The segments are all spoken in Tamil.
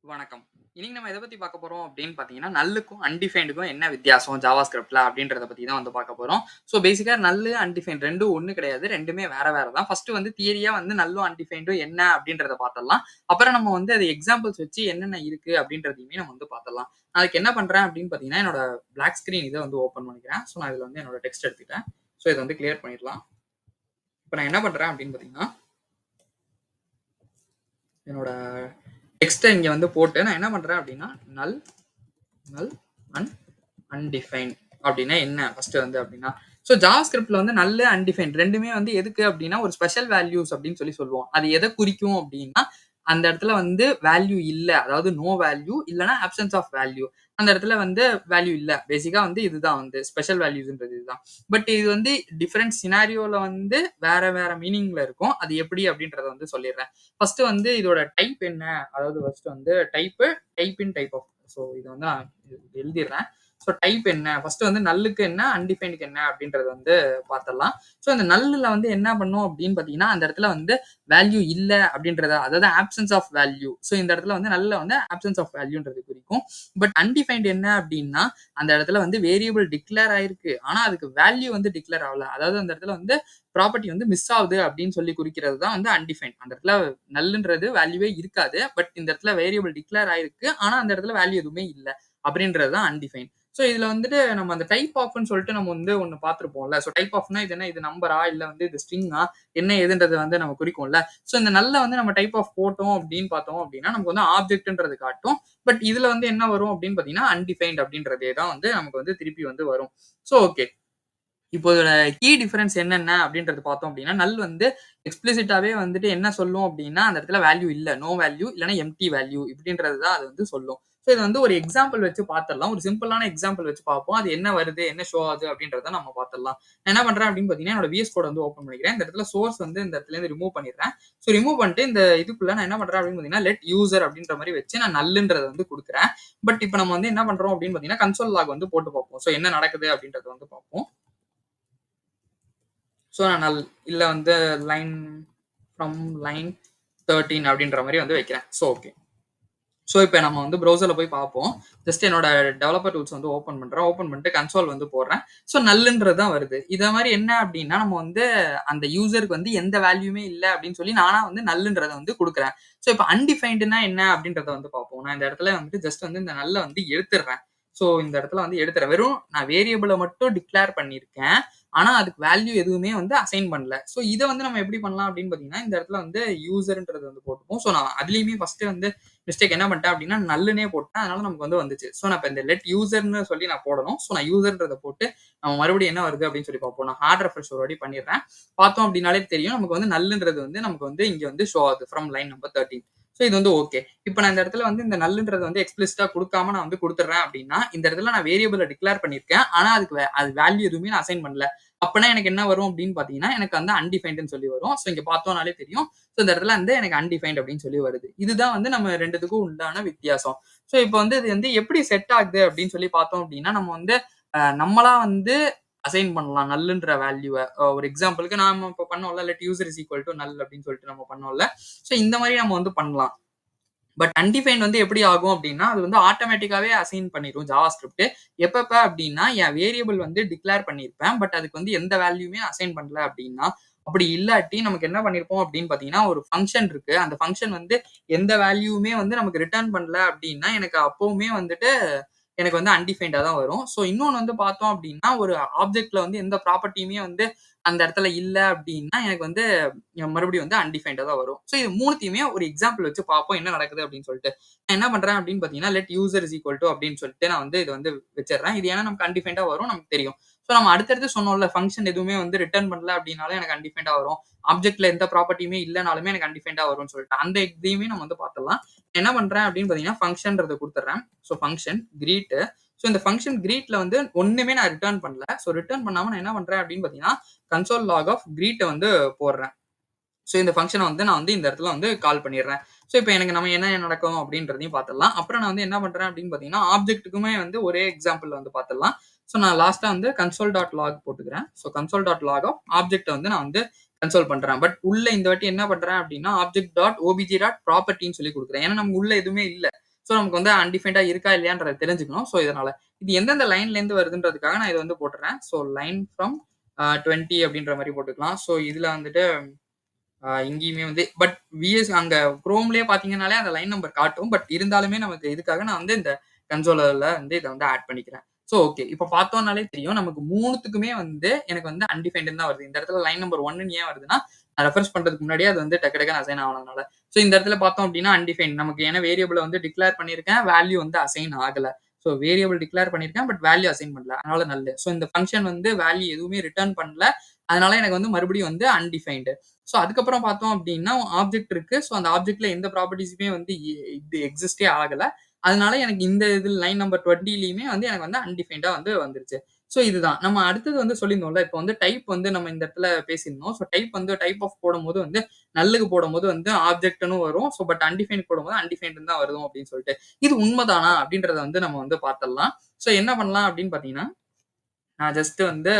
வணக்கம். இன்னைக்கு நம்ம எத பத்தி பார்க்க போறோம் அப்படின்னு பார்த்தீங்கன்னா, நல்லுக்கும் அன்டிஃபைன்டுக்கும் என்ன வித்தியாசம் ஜாவா ஸ்கிரிப்ட்ல அப்படின்றத பத்தி தான் வந்து பார்க்க போறோம். ஸோ பேசிக்கா நல்லு, அன்டிஃபைன்ட் 2ம் ஒண்ணு கிடையாது. 2மே வேற வேற தான். ஃபர்ஸ்ட் வந்து தியரியா வந்து நல்லும், அன்டிஃபைன்டும் என்ன அப்படின்றத பார்த்துடலாம். அப்புறம் நம்ம வந்து அது எக்ஸாம்பிள்ஸ் வச்சு என்னென்ன இருக்கு அப்படின்றதையுமே நம்ம வந்து பார்த்துடலாம். நான் அதுக்கு என்ன பண்றேன் அப்படின்னு பார்த்தீங்கன்னா, என்னோட பிளாக் ஸ்கிரீன் இத வந்து ஓப்பன் பண்ணிக்கிறேன். ஸோ நான் இதுல வந்து என்னோட டெக்ஸ்ட் எடுத்துக்கிட்டேன். ஸோ இத வந்து கிளியர் பண்ணிடலாம். இப்ப நான் என்ன பண்றேன் அப்படின்னு பார்த்தீங்கன்னா, என்னோட டெக்ஸ்ட்ட இங்க வந்து போட்டு நான் என்ன பண்றேன் அப்படின்னா, நல் நல் அண்ட் அன்டிஃபைன்ட் அப்படின்னா என்ன ஃபர்ஸ்ட் வந்து அப்படின்னா ஸோ ஜாவா ஸ்கிரிப்ட்ல வந்து நல்ல அன்டிஃபைன்ட் ரெண்டுமே வந்து எதுக்கு அப்படின்னா ஒரு ஸ்பெஷல் வேல்யூஸ் அப்படின்னு சொல்லி சொல்லுவோம். அது எதை குறிக்கும் அப்படின்னா அந்த இடத்துல வந்து வேல்யூ இல்ல, அதாவது நோ வேல்யூ இல்லைன்னா ஆப்சன்ஸ் ஆஃப் வேல்யூ. அந்த இடத்துல வந்து வேல்யூ இல்ல. பேசிக்கா வந்து இதுதான் வந்து ஸ்பெஷல் வேல்யூஸ்ன்றது இதுதான். பட் இது வந்து டிஃபரெண்ட் சினாரியோல வந்து வேற வேற மீனிங்ல இருக்கும். அது எப்படி அப்படின்றத வந்து சொல்லிடுறேன். ஃபர்ஸ்ட் வந்து இதோட டைப் என்ன, அதாவது ஃபர்ஸ்ட் வந்து type in type of. So இதை வந்து நான் எழுதிடுறேன். ஸோ டைப் என்ன, ஃபர்ஸ்ட் வந்து நல்லுக்கு என்ன, அன்டிஃபைனுக்கு என்ன அப்படின்றத வந்து பார்த்துடலாம். ஸோ இந்த நல்லுல வந்து என்ன பண்ணும் அப்படின்னு பார்த்தீங்கன்னா, அந்த இடத்துல வந்து வேல்யூ இல்ல அப்படின்றத, அதாவது ஆப்சன்ஸ் ஆஃப் வேல்யூ. ஸோ இந்த இடத்துல வந்து நல்ல வந்து ஆப்சன்ஸ் ஆஃப் வேல்யூன்றது குறிக்கும். பட் அன்டிஃபைன்ட் என்ன அப்படின்னா, அந்த இடத்துல வந்து வேரியபிள் டிக்ளேர் ஆயிருக்கு. ஆனா அதுக்கு வேல்யூ வந்து டிக்ளேர் ஆகல. அதாவது அந்த இடத்துல வந்து ப்ராப்பர்ட்டி வந்து மிஸ் ஆகுது அப்படின்னு சொல்லி குறிக்கிறது தான் வந்து அன்டிஃபைன்ட். அந்த இடத்துல நல்லுன்றது வேல்யூவே இருக்காது. பட் இந்த இடத்துல வேரியபிள் டிக்ளேர் ஆயிருக்கு. ஆனா அந்த இடத்துல வேல்யூ எதுவுமே இல்ல அப்படின்றது தான் அன்டிஃபைன்ட். ஸோ இதுல வந்துட்டு நம்ம அந்த டைப் ஆஃப்னு சொல்லிட்டு நம்ம வந்து ஒண்ணு பார்த்திருப்போம்ல. ஸோ டைப் ஆஃப்னா இது என்ன, இது நம்பரா இல்ல வந்து இது ஸ்ட்ரிங்கா என்ன ஏதுன்றது வந்து நம்ம குறிக்கும்ல. ஸோ இந்த நல்ல வந்து நம்ம டைப் ஆஃப் போட்டோம் அப்படின்னு பார்த்தோம் அப்படின்னா நமக்கு வந்து ஆப்ஜெக்ட்ன்றது காட்டும். பட் இதுல வந்து என்ன வரும் அப்படின்னு பார்த்தீங்கன்னா அன்டிஃபைன்ட் அப்படின்றதே தான் வந்து நமக்கு வந்து திருப்பி வந்து வரும். So okay. இப்போ இதோட கீ டிஃபரன்ஸ் என்னென்ன அப்படின்றது பார்த்தோம் அப்படின்னா, நல் வந்து எக்ஸ்பிளிசிட்டாவே வந்துட்டு என்ன சொல்லும் அப்படின்னா, அந்த இடத்துல வேல்யூ இல்ல. நோ வேல்யூ இல்லன்னா எம்ப்டி வேல்யூ இப்படின்றது தான் அது வந்து சொல்லும். ஸோ இத வந்து ஒரு எக்ஸாம்பிள் வச்சு பார்த்துடலாம். ஒரு சிம்பிளான எக்ஸாம்பிள் வச்சு பார்ப்போம். அது என்ன வருது, என்ன ஷோ ஆகுது அப்படின்றத நம்ம பார்த்துடலாம். நான் என்ன பண்றேன் அப்படின்னு பார்த்தீங்கன்னா, என்னோட விஎஸ் கோட் வந்து ஓப்பன் பண்ணிக்கிறேன். இந்த இடத்துல சோர்ஸ் வந்து இந்த இடத்துலேருந்து ரிமூவ் பண்ணிடுறேன். ஸோ ரிமூவ் பண்ணிட்டு இந்த இதுக்குள்ள நான் என்ன பண்றேன் அப்படின்னு பார்த்தீங்கன்னா, லெட் யூசர் அப்படின்ற மாரி வச்சு நான் நல்லுன்றத வந்து குடுக்குறேன். பட் இப்போ நம்ம வந்து என்ன பண்றோம் அப்படின்னு பார்த்தீங்கன்னா, கன்சோல் லாக் வந்து போட்டு பார்ப்போம். ஸோ என்ன நடக்குது அப்படின்றத வந்து பார்ப்போம். ஸோ நான் இல்ல வந்து லைன் ஃப்ரம் லைன் 13 அப்படின்ற மாதிரி வந்து வைக்கிறேன். So okay. ஸோ இப்போ நம்ம வந்து ப்ரௌசர்ல போய் பார்ப்போம். ஜஸ்ட் என்னோட டெவலப்பர் டூல்ஸ் வந்து ஓப்பன் பண்றேன். ஓப்பன் பண்ணிட்டு கன்சோல் வந்து போடுறேன். ஸோ நல்லுன்றது தான் வருது. இத மாதிரி என்ன அப்படின்னா நம்ம வந்து அந்த யூசருக்கு வந்து எந்த வேல்யூமே இல்ல அப்படின்னு சொல்லி நானா வந்து நல்லுன்றத வந்து குடுக்குறேன். ஸோ இப்போ அன்டிஃபைன்டுனா என்ன அப்படின்றத வந்து பார்ப்போம். நான் இந்த இடத்துல வந்துட்டு ஜஸ்ட் வந்து இந்த நல்ல வந்து எடுத்துடுறேன். ஸோ இந்த இடத்துல வந்து எடுத்துறேன். வெறும் நான் வேரியபிள மட்டும் டிக்ளேர் பண்ணியிருக்கேன். ஆனா அதுக்கு வேல்யூ எதுவுமே வந்து அசைன் பண்ணல. ஸோ இத வந்து நம்ம எப்படி பண்ணலாம் அப்படின்னு பார்த்தீங்கன்னா, இந்த இடத்துல வந்து யூசர்ன்றது வந்து போட்டுப்போம். ஸோ நான் அதுலயுமே ஃபர்ஸ்ட் வந்து மிஸ்டேக் என்ன பண்ணிட்டேன் அப்படின்னா நல்லுனே போட்டேன். அதனால நமக்கு வந்து வந்துச்சு. ஸோ நான் இப்ப இந்த லெட் யூசர்ன்னு சொல்லி நான் போடணும். ஸோ நான் யூசர்ன்றத போட்டு நம்ம மறுபடியும் என்ன வருது அப்படின்னு சொல்லி பார்ப்போம். நான் ஹார்ட் ரெஃப்ரெஷ் ஒரு வாட்டி பண்ணிடுறேன். பார்த்தோம் அப்படின்னாலே தெரியும். நமக்கு வந்து நல்லுன்றது வந்து நமக்கு வந்து இங்க வந்து ஷோ ஆகுது ஃப்ரம் லைன் நம்பர் 13. ஸோ இது வந்து ஓகே. இப்ப நான் இந்த இடத்துல வந்து இந்த நல்லுன்றது வந்து எக்ஸ்பிளிசிட்டா குடுக்காம நான் வந்து குடுத்துடுறேன் அப்படின்னா, இந்த இடத்துல நான் வேரியபிள டிக்ளேர் பண்ணியிருக்கேன். ஆனா அதுக்கு அது வேல்யூ எதுவுமே நான் அசைன் பண்ணல. அப்பனா எனக்கு என்ன வரும் அப்படின்னு பார்த்தீங்கன்னா, எனக்கு வந்து அன்டிஃபைன்டுன்னு சொல்லி வரும். ஸோ இங்க பார்த்தோம்னாலே தெரியும். ஸோ இந்த இடத்துல வந்து எனக்கு அன்டிஃபைன்ட் அப்படின்னு சொல்லி வருது. இதுதான் வந்து நம்ம 2த்துக்கும் உண்டான வித்தியாசம். ஸோ இப்போ வந்து இது வந்து எப்படி செட் ஆகுது அப்படின்னு சொல்லி பார்த்தோம் அப்படின்னா, நம்ம வந்து நம்மளா வந்து அசைன் பண்ணலாம் நல்லுன்ற வேல்யூவ. ஒரு எக்ஸாம்பிளுக்கு நாம இப்ப பண்ணோம்ல, let user is equal to null அப்படின்னு சொல்லிட்டு நம்ம பண்ணோம்ல. ஸோ இந்த மாரி நம்ம வந்து பண்ணலாம். பட் அன்டிஃபைன்ட் வந்து எப்படி ஆகும் அப்படின்னா, அது வந்து ஆட்டோமேட்டிக்காவே அசைன் பண்ணிரும் ஜாவா ஸ்கிரிப்ட். எப்பப்ப அப்படின்னா, என் வேரியபிள் வந்து டிக்ளேர் பண்ணியிருப்பேன். பட் அதுக்கு வந்து எந்த வேல்யூமே அசைன் பண்ணல அப்படின்னா, அப்படி இல்லாட்டி நமக்கு என்ன பண்ணியிருப்போம் அப்படின்னு பார்த்தீங்கன்னா, ஒரு ஃபங்ஷன் இருக்கு. அந்த ஃபங்ஷன் வந்து எந்த வேல்யூவுமே வந்து நமக்கு ரிட்டர்ன் பண்ணல அப்படின்னா, எனக்கு அப்பவுமே வந்துட்டு எனக்கு வந்து அன்டிஃபைன்டா தான் வரும். ஸோ இன்னொன்னு வந்து பார்த்தோம் அப்படின்னா, ஒரு ஆப்ஜெக்ட்ல வந்து எந்த ப்ராப்பர்ட்டியுமே வந்து அந்த இடத்துல இல்ல அப்படின்னா, எனக்கு வந்து மறுபடியும் வந்து அன்டிஃபைன்டா தான் வரும். ஸோ இது 3த்தையுமே ஒரு எக்ஸாம்பிள் வச்சு பார்ப்போம் என்ன நடக்குது அப்படின்னு சொல்லிட்டு. நான் என்ன பண்றேன் அப்படின்னு பார்த்தீங்கன்னா, let user is equal to அப்படின்னு சொல்லிட்டு நான் வந்து இத வந்து வச்சுடுறேன். இது ஏன்னா நமக்கு அன்டிஃபைன்டா வரும் நமக்கு தெரியும். ஸோ நம்ம அடுத்தடுத்து சொன்னோம்ல ஃபங்ஷன் எதுவுமே வந்து ரிட்டர்ன் பண்ணல அப்படின்னாலும் எனக்கு அன்டிஃபைன்டா வரும். ஆப்ஜெக்ட்ல எந்த ப்ராப்பர்ட்டியுமே இல்லனாலுமே எனக்கு அன்டிஃபைன்டா வரும்னு சொல்லிட்டு. அந்த இதையுமே நம்ம வந்து பார்த்துடலாம். என்ன பண்றேன் அப்படின்னு பார்த்தீங்கன்னா, ஃபங்ஷன்றத குடுத்துடுறேன். So function create. ஸோ இந்த ஃபங்ஷன் கிரீட்ல வந்து ஒண்ணுமே நான் ரிட்டர்ன் பண்ணல. ஸோ ரிட்டர்ன் பண்ணாம நான் என்ன பண்றேன் அப்படின்னு பார்த்தீங்கன்னா, கன்சோல் லாக் ஆஃப் கிரீட்ட வந்து போடுறேன். ஸோ இந்த ஃபங்ஷன வந்து நான் வந்து இந்த இடத்துல வந்து கால் பண்ணிடுறேன். ஸோ இப்போ எனக்கு நம்ம என்ன நடக்கும் அப்படின்றதையும் பார்த்துடலாம். அப்புறம் நான் வந்து என்ன பண்றேன் அப்படின்னு பார்த்தீங்கன்னா, ஆப்ஜெக்ட்டுக்குமே வந்து ஒரே எக்ஸாம்பிள் வந்து பார்த்துடலாம். ஸோ நான் லாஸ்ட்டா வந்து கன்சோல் டாட் லாக் போட்டுக்கிறேன். So console dot log of ஆப்ஜெக்ட்ட வந்து நான் வந்து கன்சோல் பண்றேன். பட் உள்ள இந்த வாட்டி என்ன பண்றேன் அப்படின்னா, ஆப்ஜெக்ட் டாட் ஓபிஜி டாட் ப்ராப்பர்ட்டின்னு சொல்லி குடுக்குறேன். ஏன்னா நமக்கு உள்ள எதுவுமே இல்ல. ஸோ நமக்கு வந்து அன்டிஃபைன்டா இருக்கா இல்லையான்றத தெரிஞ்சுக்கணும். ஸோ இதனால இது எந்தெந்த லைன்லேருந்து வருதுன்றதுக்காக நான் இதை வந்து போட்டுறேன். ஸோ லைன் ஃப்ரம் 20 அப்படின்ற மாதிரி போட்டுக்கலாம். ஸோ இதுல வந்துட்டு இங்கேயுமே வந்து பட் அங்க குரோம்லயே பார்த்தீங்கன்னாலே அந்த லைன் நம்பர் காட்டும். பட் இருந்தாலுமே நமக்கு இதுக்காக நான் வந்து இந்த கன்சோலர்ல வந்து இதை வந்து ஆட் பண்ணிக்கிறேன். So okay. இப்ப பார்த்தோம்னாலே தெரியும். நமக்கு 3த்துக்குமே வந்து எனக்கு வந்து அன்டிஃபைன்டுன்னு தான் வருது. இந்த இடத்துல லைன் நம்பர் 1ன்னு ஏன் வருதுன்னா, நான் ரெஃபரன்ஸ் பண்றதுக்கு முன்னாடியே அது வந்து டக்கு டக்குன்னு அசைன் ஆனதுனால. ஸோ இந்த இடத்துல பார்த்தோம் அப்படின்னா அன்டிஃபைன்ட். நமக்கு ஏன்னா வேரியபிள வந்து டிக்ளேர் பண்ணியிருக்கேன். வேல்யூ வந்து அசைன் ஆகல. ஸோ வேரியபிள் டிக்ளேர் பண்ணியிருக்கேன். பட் வேல்யூ அசைன் பண்ணல. அதனால நல். ஸோ இந்த ஃபங்ஷன் வந்து வேல்யூ எதுவுமே ரிட்டர்ன் பண்ணல. அதனால எனக்கு வந்து மறுபடியும் வந்து அன்டிஃபைன்டு. ஸோ அதுக்கப்புறம் பார்த்தோம் அப்படின்னா ஆப்ஜெக்ட் இருக்கு. ஸோ அந்த ஆப்ஜெக்ட்ல எந்த ப்ராப்பர்ட்டீஸுமே வந்து இது எக்ஸிஸ்டே ஆகல. அதனால எனக்கு இந்த இதில் லைன் நம்பர் 20லயுமே வந்து எனக்கு வந்து அன்டிஃபைன்டா வந்து வந்துருச்சு. ஸோ இதுதான். நம்ம அடுத்தது வந்து சொல்லியிருந்தோம்ல. இப்போ வந்து டைப் வந்து நம்ம இந்த இடத்துல பேசியிருந்தோம். ஸோ டைப் வந்து டைப் ஆஃப் போடும்போது வந்து நல்லுக்கு போடும்போது வந்து ஆப்ஜெக்ட்ன்னு வரும். ஸோ பட் அன்டிஃபைன்ட் போடும்போது அன்டிஃபைன்டு தான் வரும் அப்படின்னு சொல்லிட்டு. இது உண்மைதானா அப்படின்றத வந்து நம்ம வந்து பார்த்துடலாம். ஸோ என்ன பண்ணலாம் அப்படின்னு பார்த்தீங்கன்னா, நான் ஜஸ்ட் வந்து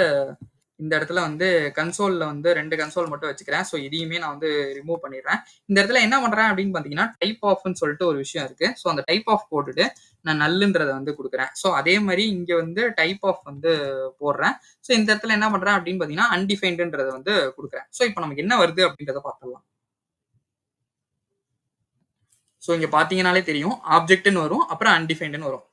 இந்த இடத்துல வந்து கன்சோல்ல வந்து 2 கன்சோல் மட்டும் வச்சுக்கிறேன். ஸோ இதையுமே நான் வந்து ரிமூவ் பண்ணிடுறேன். இந்த இடத்துல என்ன பண்றேன் அப்படின்னு பார்த்தீங்கன்னா, டைப் ஆஃப்ன்னு சொல்லிட்டு ஒரு விஷயம் இருக்கு. ஸோ அந்த டைப் ஆஃப் போட்டுட்டு நான் நல்லுன்றத வந்து குடுக்குறேன். ஸோ அதே மாரி இங்க வந்து டைப் ஆஃப் வந்து போடுறேன். ஸோ இந்த இடத்துல என்ன பண்றேன் அப்படின்னு பார்த்தீங்கன்னா, அன்டிஃபைன்டுன்றத வந்து குடுக்குறேன். ஸோ இப்போ நமக்கு என்ன வருது அப்படின்றத பார்த்துடலாம். ஸோ இங்க பார்த்தீங்கன்னாலே தெரியும். ஆப்ஜெக்ட்ன்னு வரும். அப்புறம் அன்டிஃபைன்டுன்னு வரும்.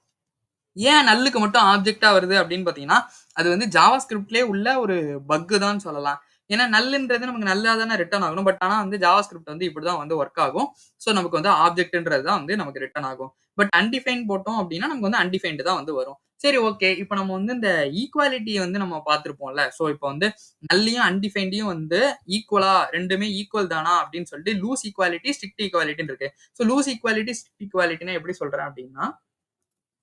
ஏன் நல்லுக்கு மட்டும் ஆப்ஜெக்ட்டா வருது அப்படின்னு பார்த்தீங்கன்னா, அது வந்து ஜாவா ஸ்கிரிப்ட்லயே உள்ள ஒரு பக் தான் சொல்லலாம். ஏன்னா நல்லுன்றது நமக்கு நல்லா தானே ரிட்டர்ன் ஆகணும். பட் ஆனா வந்து ஜாவா ஸ்கிரிப்ட் வந்து இப்படிதான் வந்து ஒர்க் ஆகும். ஸோ நமக்கு வந்து ஆப்ஜெக்ட்ன்றது தான் வந்து நமக்கு ரிட்டர்ன் ஆகும். பட் அன்டிஃபைன்ட் போட்டோம் அப்படின்னா, நமக்கு வந்து அன்டிஃபைன்டு தான் வந்து வரும். சரி ஓகே. இப்ப நம்ம வந்து இந்த ஈக்குவாலிட்டிய வந்து நம்ம பார்த்திருப்போம்ல. ஸோ இப்ப வந்து நல்லையும் அன்டிஃபைன்டையும் வந்து ஈக்குவலா 2மே ஈக்குவல் தானா அப்படின்னு சொல்லிட்டு லூஸ் ஈக்குவாலிட்டி, ஸ்ட்ரிக்ட் ஈக்குவாலிட்டின்னு இருக்கு. ஸோ லூஸ் ஈக்குவாலிட்டி, ஸ்ட்ரிக்ட் ஈக்குவாலிட்டின்னா எப்படி சொல்றேன் அப்படின்னா,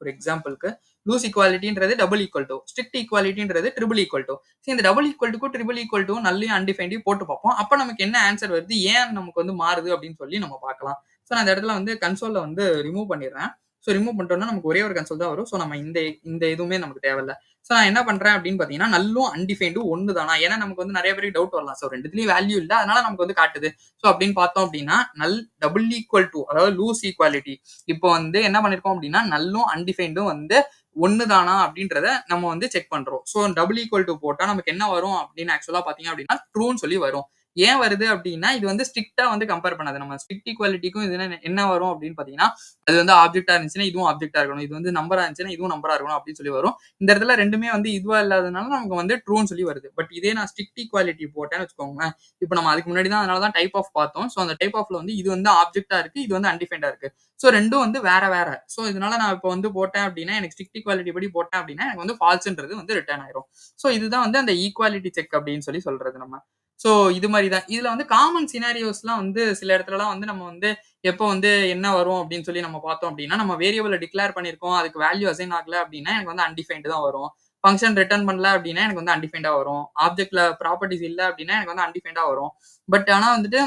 ஒரு எக்ஸாம்பிளுக்கு லூஸ் ஈக்குவாலிட்டின்றது டபுள் ஈக்குவல் டு ஸ்ட்ரிக்ட் ஈக்குவாலிட்டின்றது ட்ரிபிள் ஈக்குவல் டு. சரி இந்த டபுள் ஈக்குவல் டுக்கும் ட்ரிபிள் ஈக்குவல் டு நல்லையும் அன்டிஃபைன்டையும் போட்டு பார்ப்போம். அப்ப நமக்கு என்ன ஆன்சர் வருது, ஏன் நமக்கு வந்து மாறுது அப்படின்னு சொல்லி நம்ம பார்க்கலாம். ஸோ நான் இந்த இடத்துல வந்து கன்சோல்ல வந்து ரிமூவ் பண்ணிடுறேன். ஸோ ரிமூவ் பண்ணிட்டோம்னா நமக்கு ஒரே ஒரு கன்சோல் தான் வரும். ஸோ நம்ம இந்த இந்த எதுவுமே நமக்கு தேவையில்ல. ஸோ நான் என்ன பண்றேன் அப்படின்னு பார்த்தீங்கன்னா, நல்லும் அன்டிஃபைன்டும் ஒன்று தானா? ஏன்னா நமக்கு வந்து நிறைய பேருக்கு டவுட் வரலாம். ஸோ 2த்துலயும் வேல்யூ இல்ல. அதனால நமக்கு வந்து காட்டுது. ஸோ அப்படின்னு பார்த்தோம் அப்படின்னா, நல் டபுள் ஈக்குவல் டு அதாவது லூஸ் ஈக்குவாலிட்டி. இப்போ வந்து என்ன பண்ணிருக்கோம் அப்படின்னா, நல்லும் அன்டிஃபைன்டும் வந்து ஒன்னு தானா அப்படின்றத நம்ம வந்து செக் பண்றோம். ஸோ டபுள் ஈக்குவல் டு போட்டா நமக்கு என்ன வரும் அப்படின்னு ஆக்சுவலா பாத்தீங்க அப்படின்னா ட்ரூன்னு சொல்லி வரும். ஏன் வருது அப்படின்னா இது வந்து ஸ்ட்ரிக்டா வந்து கம்பேர் பண்ணாது. நம்ம ஸ்ட்ரிக்ட் ஈக்குவாலிட்டிக்கும் இது என்ன வரும் அப்படின்னு பாத்தீங்கன்னா, அது வந்து ஆப்ஜெக்டா இருந்துச்சுன்னா இதுவும் ஆப்ஜெக்டா இருக்கணும். இது வந்து நம்பரா இருந்துச்சுன்னா இதுவும் நம்பரா இருக்கணும் அப்படின்னு சொல்லி வரும். இந்த இடத்துல 2மே வந்து இதுவா இல்லாதனால நமக்கு வந்து ட்ரூன்னு சொல்லி வருது. பட் இதே நான் ஸ்ட்ரிக்ட் ஈக்குவாலிட்டி போட்டேன்னு வச்சுக்கோங்களேன். இப்போ நம்ம அதுக்கு முன்னாடி தான் அதனால தான் டைப் ஆஃப் பார்த்தோம். ஸோ அந்த டைப் ஆஃப்ல வந்து இது வந்து ஆப்ஜெக்டா இருக்கு. இது வந்து அன்டிஃபைன்டா இருக்கு. ஸோ 2ம் வந்து வேற வேற. ஸோ இதனால நான் இப்போ வந்து போட்டேன் அப்படின்னா, எனக்கு ஸ்ட்ரிக்ட் ஈக்குவாலிட்டி படி போட்டேன் அப்படின்னா, எனக்கு வந்து ஃபால்ஸ்ன்றது வந்து ரிட்டர்ன் ஆயிரும். ஸோ இதுதான் வந்து அந்த ஈக்குவாலிட்டி செக் அப்படின்னு சொல்லி சொல்றது நம்ம. ஸோ இது மாரி தான். இதுல வந்து காமன் சினாரியோஸ்லாம் வந்து சில இடத்துலலாம் வந்து நம்ம வந்து எப்போ வந்து என்ன வரும் அப்படின்னு சொல்லி நம்ம பார்த்தோம் அப்படின்னா, நம்ம வேரியபிள டிக்ளேர் பண்ணியிருக்கோம். அதுக்கு வேல்யூ அசைன் ஆகல அப்படின்னா, எனக்கு வந்து அன்டிஃபைன்டு தான் வரும். ஃபங்ஷன் ரிட்டர்ன் பண்ணல அப்படின்னா, எனக்கு வந்து அன்டிஃபைன்டா வரும். ஆப்ஜெக்ட்ல ப்ராப்பர்ட்டீஸ் இல்ல அப்படின்னா, எனக்கு வந்து அன்டிஃபைன்டா வரும். பட் ஆனா வந்துட்டு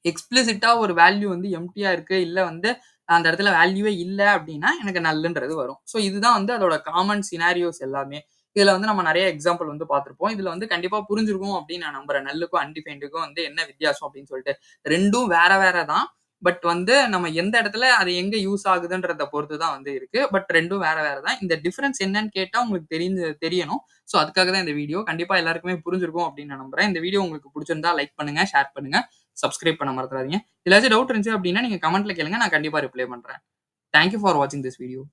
எக்ஸ்பிளிசிட்டா ஒரு வேல்யூ வந்து எம்ப்டியா இருக்கு. இல்ல வந்து அந்த இடத்துல வேல்யூவே இல்ல அப்படின்னா, எனக்கு நல்லுன்றது வரும். ஸோ இதுதான் வந்து அதோட காமன் சினாரியோஸ் எல்லாமே. இதுல வந்து நம்ம நெறைய எக்ஸாம்பிள் வந்து பார்த்திருப்போம். இதுல வந்து கண்டிப்பா புரிஞ்சிருக்கும் அப்படின்னு நான் நம்புறேன். நல்லுக்கும் அன்டிஃபைன்டுக்கும் வந்து என்ன வித்தியாசம் அப்படின்னு சொல்லிட்டு. 2ம் வேற வேற தான். பட் வந்து நம்ம எந்த இடத்துல அது எங்க யூஸ் ஆகுதுன்றத பொறுத்து தான் வந்து இருக்கு. பட் 2ம் வேற வேற தான். இந்த டிஃபரன்ஸ் என்னன்னு கேட்டா உங்களுக்கு தெரியணும். ஸோ அதுக்காக தான் இந்த வீடியோ. கண்டிப்பா எல்லாருக்குமே புரிஞ்சிருக்கும் அப்படின்னு நான் நம்புறேன். இந்த வீடியோ உங்களுக்கு புடிச்சிருந்தா லைக் பண்ணுங்க, ஷேர் பண்ணுங்க, சப்ஸ்கிரைப் பண்ண மறந்துடாதீங்க. ஏதாச்சும் டவுட் இருந்துச்சு அப்படின்னா நீங்க கமெண்ட்ல கேளுங்க. நான் கண்டிப்பா ரிப்ளை பண்றேன். தேங்க் யூ ஃபார் வாட்சிங் திஸ் வீடியோ.